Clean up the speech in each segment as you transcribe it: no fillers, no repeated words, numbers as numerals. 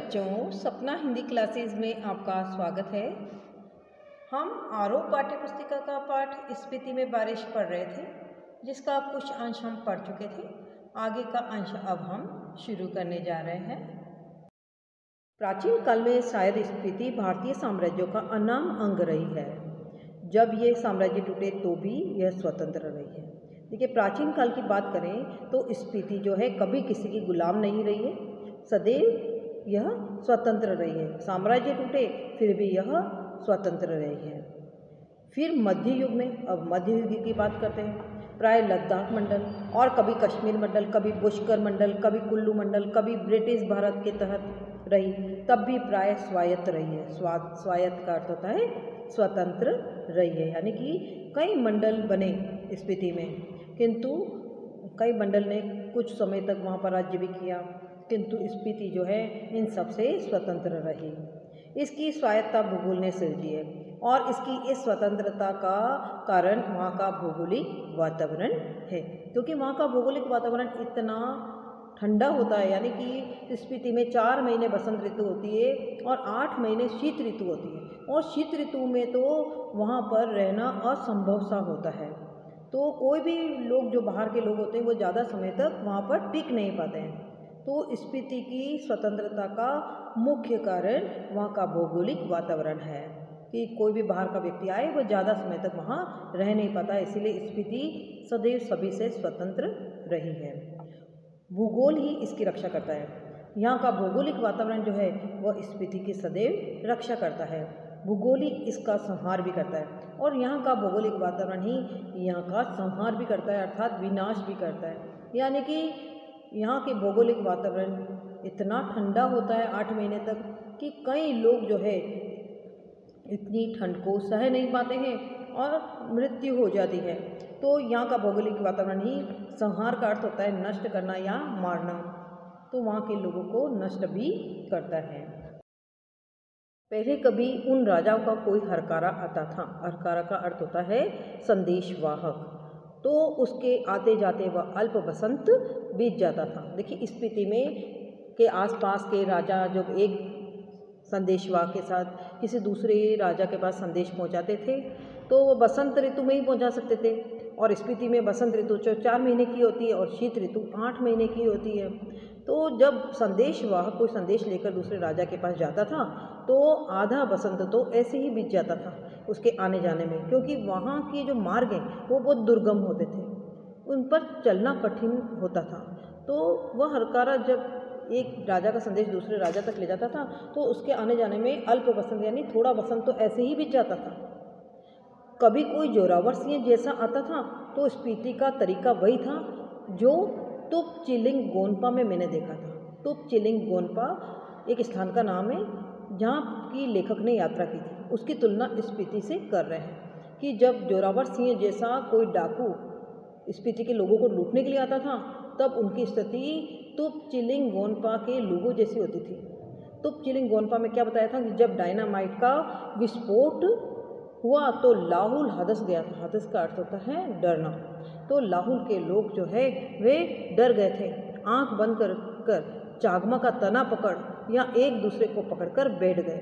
बच्चों, सपना हिंदी क्लासेस में आपका स्वागत है। हम आरोह पाठ्य पुस्तिका का पाठ स्फीति में बारिश पढ़ रहे थे, जिसका कुछ अंश हम पढ़ चुके थे। आगे का अंश अब हम शुरू करने जा रहे हैं। प्राचीन काल में शायद स्फीति भारतीय साम्राज्यों का अनाम अंग रही है। जब ये साम्राज्य टूटे तो भी यह स्वतंत्र रही है। देखिए, प्राचीन काल की बात करें तो स्फीति जो है कभी किसी की गुलाम नहीं रही है, सदैव यह स्वतंत्र रही है। साम्राज्य टूटे फिर भी यह स्वतंत्र रही है। फिर मध्य युग में, अब मध्य युग की बात करते हैं, प्राय लद्दाख मंडल और कभी कश्मीर मंडल, कभी पुष्कर मंडल, कभी कुल्लू मंडल, कभी ब्रिटिश भारत के तहत रही, तब भी प्राय स्वायत्त रही है। स्वायत्त का अर्थ होता है स्वतंत्र रही है, यानी कि कई मंडल बने स्फीति में, किंतु कई मंडल ने कुछ समय तक वहाँ पर राज्य भी किया, किंतु स्फीति जो है इन सब से स्वतंत्र रही। इसकी स्वायत्तता भूगोल ने सिरजी है और इसकी इस स्वतंत्रता का कारण वहाँ का भौगोलिक वातावरण है, क्योंकि वहाँ का भौगोलिक वातावरण इतना ठंडा होता है, यानी कि स्फीति में 4 महीने बसंत ऋतु होती है और 8 महीने शीत ऋतु होती है, और शीत ऋतु में तो वहाँ पर रहना असंभव सा होता है। तो कोई भी लोग जो बाहर के लोग होते हैं वो ज़्यादा समय तक वहाँ पर टिक नहीं पाते हैं। तो स्फीति की स्वतंत्रता का मुख्य कारण वहाँ का भौगोलिक वातावरण है कि कोई भी बाहर का व्यक्ति आए वो ज़्यादा समय तक वहाँ रह नहीं पाता, इसीलिए स्फीति सदैव सभी से स्वतंत्र रही है। भूगोल ही इसकी रक्षा करता है। यहाँ का भौगोलिक वातावरण जो है वह स्फीति की सदैव रक्षा करता है। भूगोल ही इसका संहार भी करता है, और यहाँ का भौगोलिक वातावरण ही यहाँ का संहार भी करता है, अर्थात विनाश भी करता है। यानी कि यहाँ के भौगोलिक वातावरण इतना ठंडा होता है 8 महीने तक कि कई लोग जो है इतनी ठंड को सह नहीं पाते हैं और मृत्यु हो जाती है। तो यहाँ का भौगोलिक वातावरण ही संहार का अर्थ होता है नष्ट करना या मारना, तो वहाँ के लोगों को नष्ट भी करता है। पहले कभी उन राजाओं का कोई हरकारा आता था। हरकारा का अर्थ होता है संदेशवाहक, तो उसके आते जाते वह अल्प बसंत बीत जाता था। देखिए, स्फीति में के आसपास के राजा जब एक संदेशवाहक के साथ किसी दूसरे राजा के पास संदेश पहुंचाते थे तो वो बसंत ऋतु में ही पहुंचा सकते थे, और स्फीति में बसंत ऋतु 4 महीने की होती है और शीत ऋतु 8 महीने की होती है। तो जब संदेशवाहक कोई संदेश लेकर दूसरे राजा के पास जाता था तो आधा बसंत तो ऐसे ही बीत जाता था उसके आने जाने में, क्योंकि वहाँ के जो मार्ग हैं वो बहुत दुर्गम होते थे, उन पर चलना कठिन होता था। तो वह हरकारा जब एक राजा का संदेश दूसरे राजा तक ले जाता था तो उसके आने जाने में अल्प बसंत यानी थोड़ा बसंत तो ऐसे ही बीत जाता था। कभी कोई जोरावर सिंह जैसा आता था तो स्फीति का तरीका वही था जो तुपचिलिंग गोनपा में मैंने देखा था। तुपचिलिंग गोनपा एक स्थान का नाम है जहाँ की लेखक ने यात्रा की थी, उसकी तुलना स्फीति से कर रहे हैं कि जब जोरावर सिंह जैसा कोई डाकू स्फीति के लोगों को लूटने के लिए आता था तब उनकी स्थिति तुपचिलिंग गोनपा के लोगों जैसी होती थी। तुपचिलिंग गोनपा में क्या बताया था कि जब डायनामाइट का विस्फोट हुआ तो लाहुल हदस गया था। हदस का अर्थ होता है डरना। तो लाहुल के लोग जो है वे डर गए थे, आंख बंद कर चागमा का तना पकड़ या एक दूसरे को पकड़कर बैठ गए।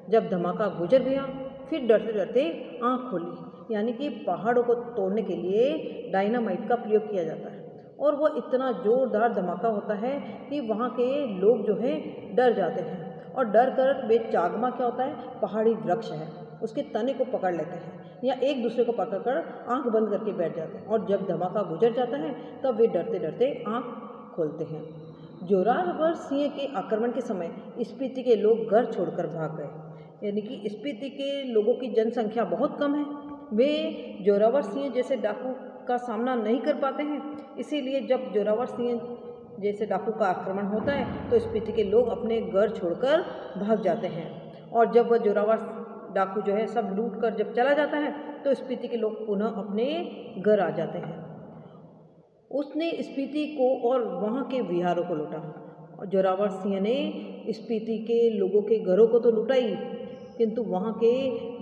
जब धमाका गुजर गया फिर डरते डरते आंख खोली, यानी कि पहाड़ों को तोड़ने के लिए डायनामाइट का प्रयोग किया जाता है, और वो इतना जोरदार धमाका होता है कि वहाँ के लोग जो है डर जाते हैं, और डर कर वे चागमा क्या होता है पहाड़ी वृक्ष है उसके तने को पकड़ लेते हैं या एक दूसरे को पकड़कर आंख बंद करके बैठ जाते हैं, और जब धमाका गुजर जाता है तब वे डरते डरते आंख खोलते हैं। जोरावर सिंह के आक्रमण के समय स्फीति के लोग घर छोड़कर भाग गए, यानी कि स्फीति के लोगों की जनसंख्या बहुत कम है, वे जोरावर सिंह जैसे डाकू का सामना नहीं कर पाते हैं। इसीलिए जब जोरावर सिंह जैसे डाकू का आक्रमण होता है तो स्फीति के लोग अपने घर छोड़कर भाग जाते हैं, और जब वह जोरावर डाकू जो है सब लूट कर जब चला जाता है तो स्फीति के लोग पुनः अपने घर आ जाते हैं। उसने स्फीति को और वहाँ के विहारों को लूटा, और जोरावर सिंह ने स्फीति के लोगों के घरों को तो लूटा ही, किंतु वहाँ के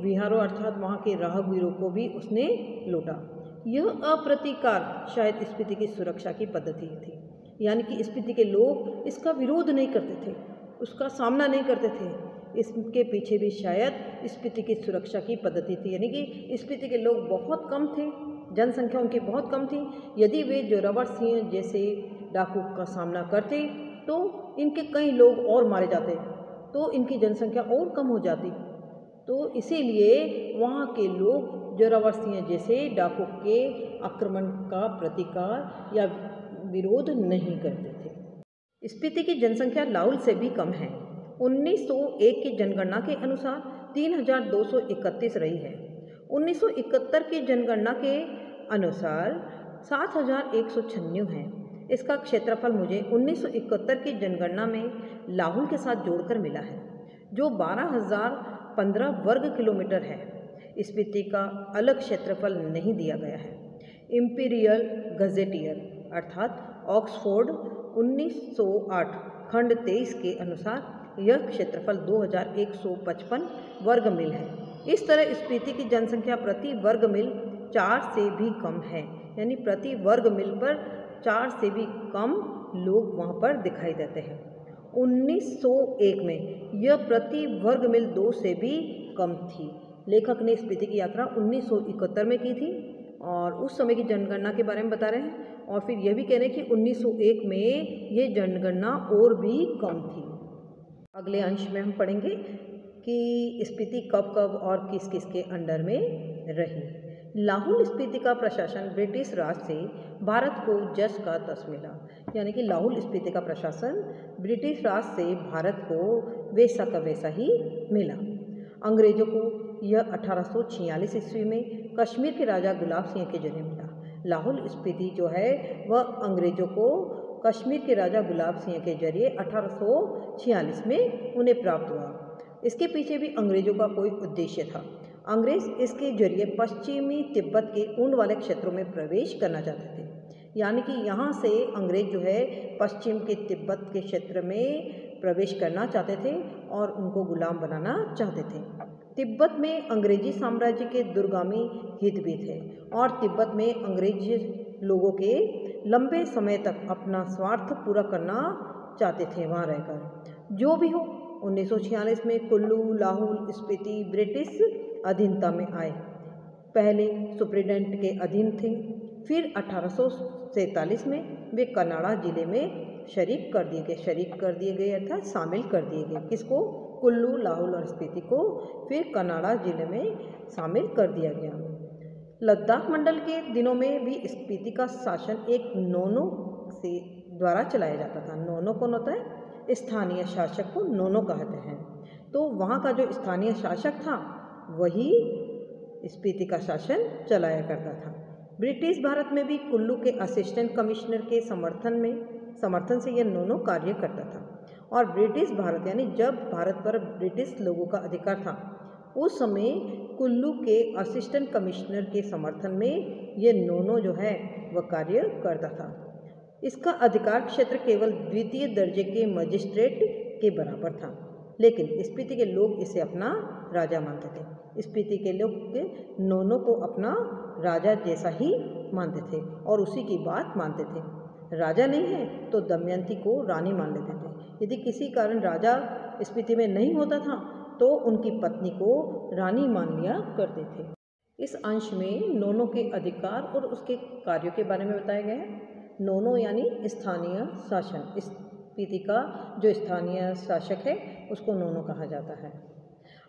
विहारों अर्थात वहाँ के राहगीरों को भी उसने लूटा। यह अप्रतिकार शायद स्फीति की सुरक्षा की पद्धति थी, यानी कि स्फीति के लोग इसका विरोध नहीं करते थे उसका सामना नहीं करते थे। इसके पीछे भी शायद स्पीति की सुरक्षा की पद्धति थी, यानी कि स्पीति के लोग बहुत कम थे, जनसंख्या उनकी बहुत कम थी। यदि वे जोरावर सिंह जैसे डाकू का सामना करते तो इनके कई लोग और मारे जाते, तो इनकी जनसंख्या और कम हो जाती। तो इसीलिए वहाँ के लोग जोरावर सिंह जैसे डाकू के आक्रमण का प्रतिकार या विरोध नहीं करते थे। स्पीति की जनसंख्या लाहौल से भी कम है। 1901 की जनगणना के अनुसार 3231 रही है। 1971 की जनगणना के अनुसार 7196 है। इसका क्षेत्रफल मुझे 1971 की जनगणना में लाहौल के साथ जोड़कर मिला है, जो 12,015 वर्ग किलोमीटर है। स्पीति का अलग क्षेत्रफल नहीं दिया गया है। इंपीरियल गजेटियर अर्थात ऑक्सफोर्ड 1908 खंड 23 के अनुसार यह क्षेत्रफल 2155 वर्ग मील है। इस तरह स्पीति की जनसंख्या प्रति वर्ग मील 4 से भी कम है, यानी प्रति वर्ग मील पर 4 से भी कम लोग वहाँ पर दिखाई देते हैं। 1901 में यह प्रति वर्ग मील 2 से भी कम थी। लेखक ने स्पीति की यात्रा 1971 में की थी और उस समय की जनगणना के बारे में बता रहे हैं, और फिर यह भी कह रहे हैं कि 1901 में ये जनगणना और भी कम थी। अगले अंश में हम पढ़ेंगे कि स्पीति कब कब और किस किस के अंडर में रही। लाहौल स्पीति का प्रशासन ब्रिटिश राज से भारत को जस का तस मिला, यानी कि लाहौल स्पीति का प्रशासन ब्रिटिश राज से भारत को वैसा का वैसा ही मिला। अंग्रेजों को यह 1846 ईस्वी में कश्मीर के राजा गुलाब सिंह के जरिए मिला। लाहौल स्पीति जो है वह अंग्रेजों को कश्मीर के राजा गुलाब सिंह के जरिए 1846 में उन्हें प्राप्त हुआ। इसके पीछे भी अंग्रेजों का कोई उद्देश्य था। अंग्रेज इसके जरिए पश्चिमी तिब्बत के ऊंट वाले क्षेत्रों में प्रवेश करना चाहते थे, यानी कि यहाँ से अंग्रेज जो है पश्चिम के तिब्बत के क्षेत्र में प्रवेश करना चाहते थे और उनको गुलाम बनाना चाहते थे। तिब्बत में अंग्रेजी साम्राज्य के दूरगामी हित भी थे और तिब्बत में अंग्रेजी लोगों के लंबे समय तक अपना स्वार्थ पूरा करना चाहते थे वहाँ रहकर। जो भी हो, 1946 में कुल्लू, लाहौल स्पीति ब्रिटिश अधीनता में आए। पहले सुप्रीटेंडेंट के अधीन थे, फिर 1847 में वे कनाडा जिले में शरीक कर दिए गए अर्थात शामिल कर दिए गए। किसको? कुल्लू, लाहौल और स्पीति को फिर कनाडा जिले में शामिल कर दिया गया। लद्दाख मंडल के दिनों में भी स्पीति का शासन एक नोनो से द्वारा चलाया जाता था। नोनो कौन होता है? स्थानीय शासक को नोनो कहते हैं। तो वहाँ का जो स्थानीय शासक था वही स्पीति का शासन चलाया करता था। ब्रिटिश भारत में भी कुल्लू के असिस्टेंट कमिश्नर के समर्थन से यह नोनो कार्य करता था। और ब्रिटिश भारत यानी जब भारत पर ब्रिटिश लोगों का अधिकार था, उस समय कुल्लू के असिस्टेंट कमिश्नर के समर्थन में ये नोनो जो है वह कार्य करता था। इसका अधिकार क्षेत्र केवल द्वितीय दर्जे के मजिस्ट्रेट के बराबर था, लेकिन स्पीति के लोग इसे अपना राजा मानते थे। स्पीति के लोग नोनो को अपना राजा जैसा ही मानते थे और उसी की बात मानते थे। राजा नहीं है तो दमयंती को रानी मान लेते थे। यदि किसी कारण राजा स्पीति में नहीं होता था तो उनकी पत्नी को रानी मान लिया करते थे। इस अंश में नोनो के अधिकार और उसके कार्यों के बारे में बताया गया है। नोनो यानी स्थानीय शासन। स्पीति का जो स्थानीय शासक है उसको नोनो कहा जाता है।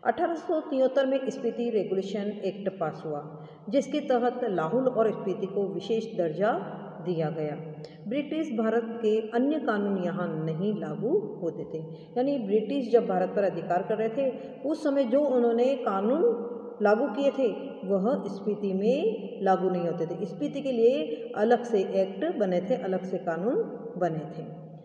1873 में स्पीति रेगुलेशन एक्ट पास हुआ, जिसके तहत लाहौल और स्पीति को विशेष दर्जा दिया गया। ब्रिटिश भारत के अन्य कानून यहाँ नहीं लागू होते थे, यानी ब्रिटिश जब भारत पर अधिकार कर रहे थे उस समय जो उन्होंने कानून लागू किए थे वह स्पीति में लागू नहीं होते थे। स्पीति के लिए अलग से एक्ट बने थे, अलग से कानून बने थे।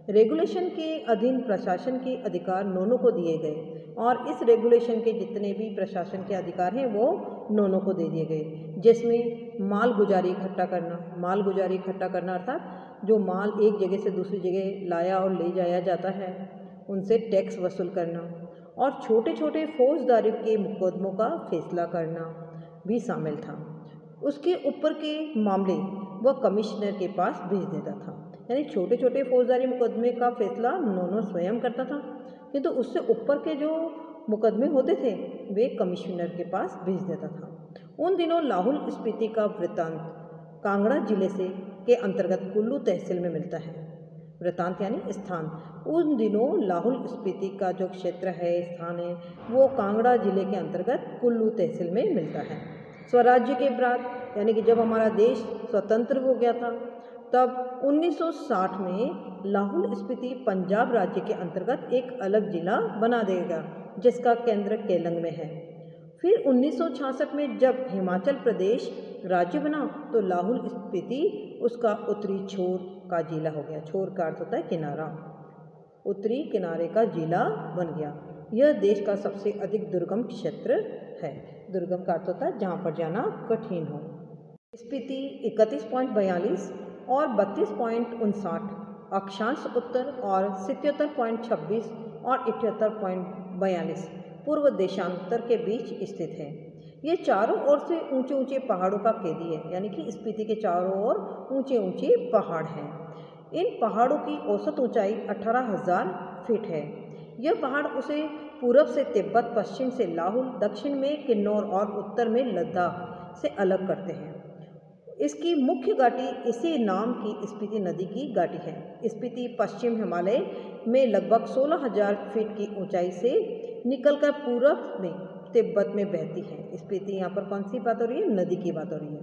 रेगुलेशन के अधीन प्रशासन के अधिकार नोनो को दिए गए और इस रेगुलेशन के जितने भी प्रशासन के अधिकार हैं वो नोनो को दे दिए गए, जिसमें माल गुजारी इकट्ठा करना अर्थात जो माल एक जगह से दूसरी जगह लाया और ले जाया जाता है उनसे टैक्स वसूल करना और छोटे छोटे फौजदारी के मुकदमों का फैसला करना भी शामिल था। उसके ऊपर के मामले वह कमिश्नर के पास भेज देता था, यानी छोटे छोटे फौजदारी मुकदमे का फैसला नोनो स्वयं करता था किंतु उससे ऊपर के जो मुकदमे होते थे वे कमिश्नर के पास भेज देता था। उन दिनों लाहौल स्पीति का वृत्तांत कांगड़ा जिले से के अंतर्गत कुल्लू तहसील में मिलता है। वृत्तांत यानी स्थान। उन दिनों लाहौल स्पीति का जो क्षेत्र है, स्थान है, वो कांगड़ा जिले के अंतर्गत कुल्लू तहसील में मिलता है। स्वराज्य के बाद यानी कि जब हमारा देश स्वतंत्र हो गया था तब 1960 में लाहौल स्पीति पंजाब राज्य के अंतर्गत एक अलग जिला बना देगा जिसका केंद्र केलंग में है। फिर 1966 में जब हिमाचल प्रदेश राज्य बना तो लाहौल स्पीति उसका उत्तरी छोर का जिला हो गया। छोर का अर्थ होता है किनारा, उत्तरी किनारे का जिला बन गया। यह देश का सबसे अधिक दुर्गम क्षेत्र है। दुर्गम का अर्थ होता है जहाँ पर जाना कठिन हो। स्पीति 31.42 और 32.59 अक्षांश उत्तर और 77.26 और 78.42 पूर्व देशांतर के बीच स्थित है। ये चारों ओर से ऊंचे ऊंचे पहाड़ों का कैदी है, यानी कि स्पीति के चारों ओर ऊंचे ऊंचे पहाड़ हैं। इन पहाड़ों की औसत ऊंचाई 18,000 फीट है। यह पहाड़ उसे पूरब से तिब्बत, पश्चिम से लाहौल, दक्षिण में किन्नौर और उत्तर में लद्दाख से अलग करते हैं। इसकी मुख्य घाटी इसी नाम की स्पीति नदी की घाटी है। स्पीति पश्चिम हिमालय में लगभग 16,000 फीट की ऊंचाई से निकलकर पूरब में तिब्बत में बहती है। स्पीति यहाँ पर कौन सी बात हो रही है? नदी की बात हो रही है।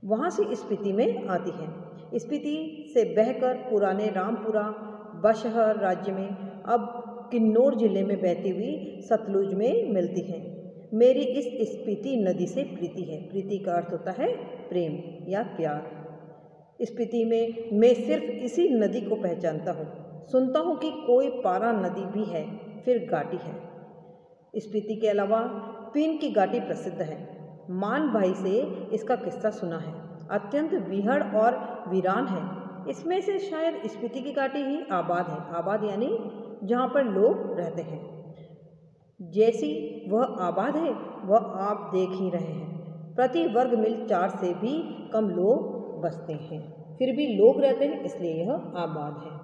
वहाँ से स्पीति में आती है। स्पीति से बहकर पुराने रामपुरा बशहर राज्य में अब किन्नौर जिले में बहती हुई सतलुज में मिलती है। मेरी इस स्पीति नदी से प्रीति है। प्रीति का अर्थ होता है प्रेम या प्यार। स्पीति में मैं सिर्फ इसी नदी को पहचानता हूँ। सुनता हूँ कि कोई पारा नदी भी है, फिर घाटी है। स्पीति के अलावा पीन की घाटी प्रसिद्ध है। मान भाई से इसका किस्सा सुना है। अत्यंत विहड़ और वीरान है। इसमें से शायद स्पीति की घाटी ही आबाद है। आबाद यानी जहाँ पर लोग रहते हैं। जैसी वह आबाद है वह आप देख ही रहे हैं। प्रति वर्ग मील 4 से भी कम लोग बसते हैं, फिर भी लोग रहते हैं, इसलिए यह आबाद है।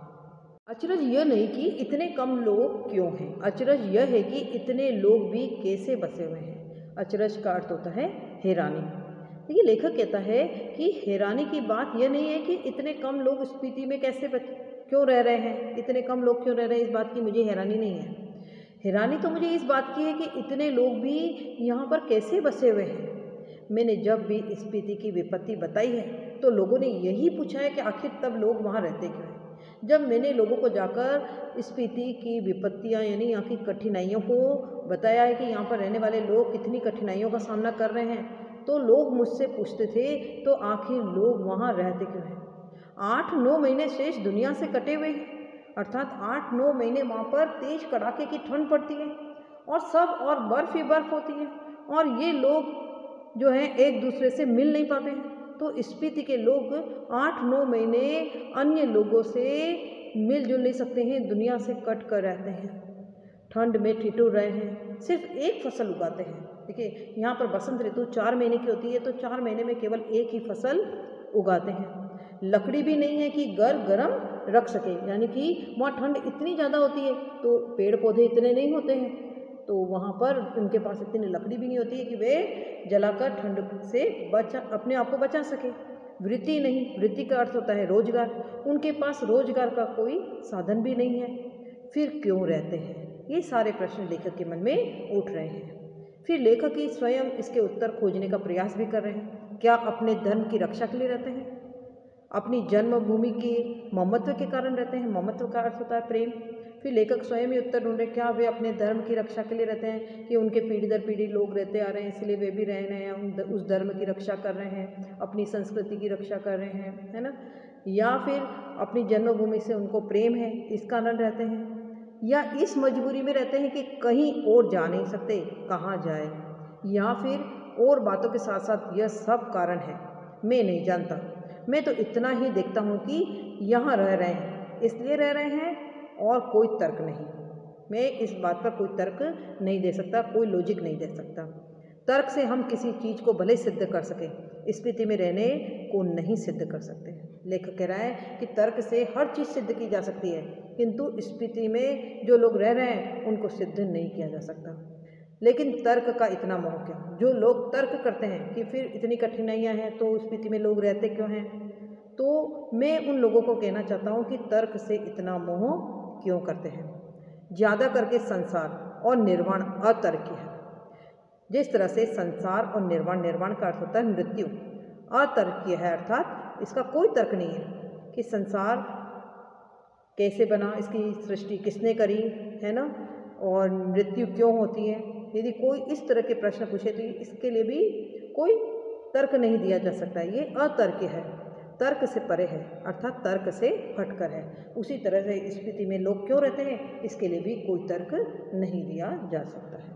अचरज यह नहीं कि इतने कम लोग क्यों हैं, अचरज यह है कि इतने लोग भी कैसे बसे हुए हैं। अचरज का अर्थ होता है हैरानी। देखिए लेखक कहता है कि हैरानी की बात यह नहीं है कि इतने कम लोग स्पीति में कैसे क्यों रह रहे हैं, इतने कम लोग क्यों रह रहे हैं, इस बात की मुझे हैरानी नहीं है। हैरानी तो मुझे इस बात की है कि इतने लोग भी यहाँ पर कैसे बसे हुए हैं। मैंने जब भी स्पीति की विपत्ति बताई है तो लोगों ने यही पूछा है कि आखिर तब लोग वहाँ रहते क्यों हैं। जब मैंने लोगों को जाकर स्पीति की विपत्तियाँ यानी यहाँ की कठिनाइयों को बताया है कि यहाँ पर रहने वाले लोग कितनी कठिनाइयों का सामना कर रहे हैं, तो लोग मुझसे पूछते थे तो आखिर लोग वहाँ रहते क्यों हैं। 8-9 महीने शेष दुनिया से कटे हुए हैं, अर्थात 8-9 महीने वहाँ पर तेज कड़ाके की ठंड पड़ती है और सब और बर्फ़ ही बर्फ़ होती है और ये लोग जो हैं एक दूसरे से मिल नहीं पाते हैं। तो स्पीति के लोग 8-9 महीने अन्य लोगों से मिलजुल नहीं सकते हैं, दुनिया से कट कर रहते हैं, ठंड में ठिठुर रहे हैं, सिर्फ एक फसल उगाते हैं। देखिए यहाँ पर बसंत ऋतु 4 महीने की होती है तो 4 महीने में केवल एक ही फसल उगाते हैं। लकड़ी भी नहीं है कि गर्म रख सके, यानी कि वहाँ ठंड इतनी ज़्यादा होती है तो पेड़ पौधे इतने नहीं होते हैं, तो वहाँ पर उनके पास इतनी लकड़ी भी नहीं होती है कि वे जलाकर ठंड से अपने आप को बचा सके। वृत्ति नहीं, वृत्ति का अर्थ होता है रोजगार, उनके पास रोजगार का कोई साधन भी नहीं है, फिर क्यों रहते हैं। ये सारे प्रश्न लेखक के मन में उठ रहे हैं। फिर लेखक ही स्वयं इसके उत्तर खोजने का प्रयास भी कर रहे हैं। क्या अपने धर्म की रक्षा के लिए रहते हैं, अपनी जन्मभूमि के ममत्व के कारण रहते हैं। ममत्व का अर्थ होता है प्रेम। फिर लेखक स्वयं ही उत्तर ढूंढ रहे, क्या वे अपने धर्म की रक्षा के लिए रहते हैं कि उनके पीढ़ी दर पीढ़ी लोग रहते आ रहे हैं इसलिए वे भी रह रहे हैं, उस धर्म की रक्षा कर रहे हैं, अपनी संस्कृति की रक्षा कर रहे हैं, है ना। या फिर अपनी जन्मभूमि से उनको प्रेम है इस कारण रहते हैं, या इस मजबूरी में रहते हैं कि कहीं और जा नहीं सकते, कहाँ जाए, या फिर और बातों के साथ साथ यह सब कारण है। मैं नहीं जानता, मैं तो इतना ही देखता हूँ कि यहाँ रह रहे हैं इसलिए रह रहे हैं और कोई तर्क नहीं। मैं इस बात पर कोई तर्क नहीं दे सकता, कोई लॉजिक नहीं दे सकता। तर्क से हम किसी चीज़ को भले सिद्ध कर सकें, स्मृति में रहने को नहीं सिद्ध कर सकते। लेखक कह रहा है कि तर्क से हर चीज़ सिद्ध की जा सकती है, किंतु स्मृति में जो लोग रह रहे हैं उनको सिद्ध नहीं किया जा सकता। लेकिन तर्क का इतना मोह क्यों? जो लोग तर्क करते हैं कि फिर इतनी कठिनाइयाँ हैं तो स्मृति में लोग रहते क्यों हैं? तो मैं उन लोगों को कहना चाहता हूँ कि तर्क से इतना मोह क्यों करते हैं? ज़्यादा करके संसार और निर्वाण अतर्क्य है। जिस तरह से संसार और निर्वाण का अर्थ होता है मृत्यु, अतर्क्य है अर्थात इसका कोई तर्क नहीं है कि संसार कैसे बना, इसकी सृष्टि किसने करी, है ना, और मृत्यु क्यों होती है। यदि कोई इस तरह के प्रश्न पूछे तो इसके लिए भी कोई तर्क नहीं दिया जा सकता। ये अतर्क्य है, तर्क से परे है, अर्थात तर्क से हटकर है। उसी तरह से स्मृति में लोग क्यों रहते हैं, इसके लिए भी कोई तर्क नहीं दिया जा सकता है।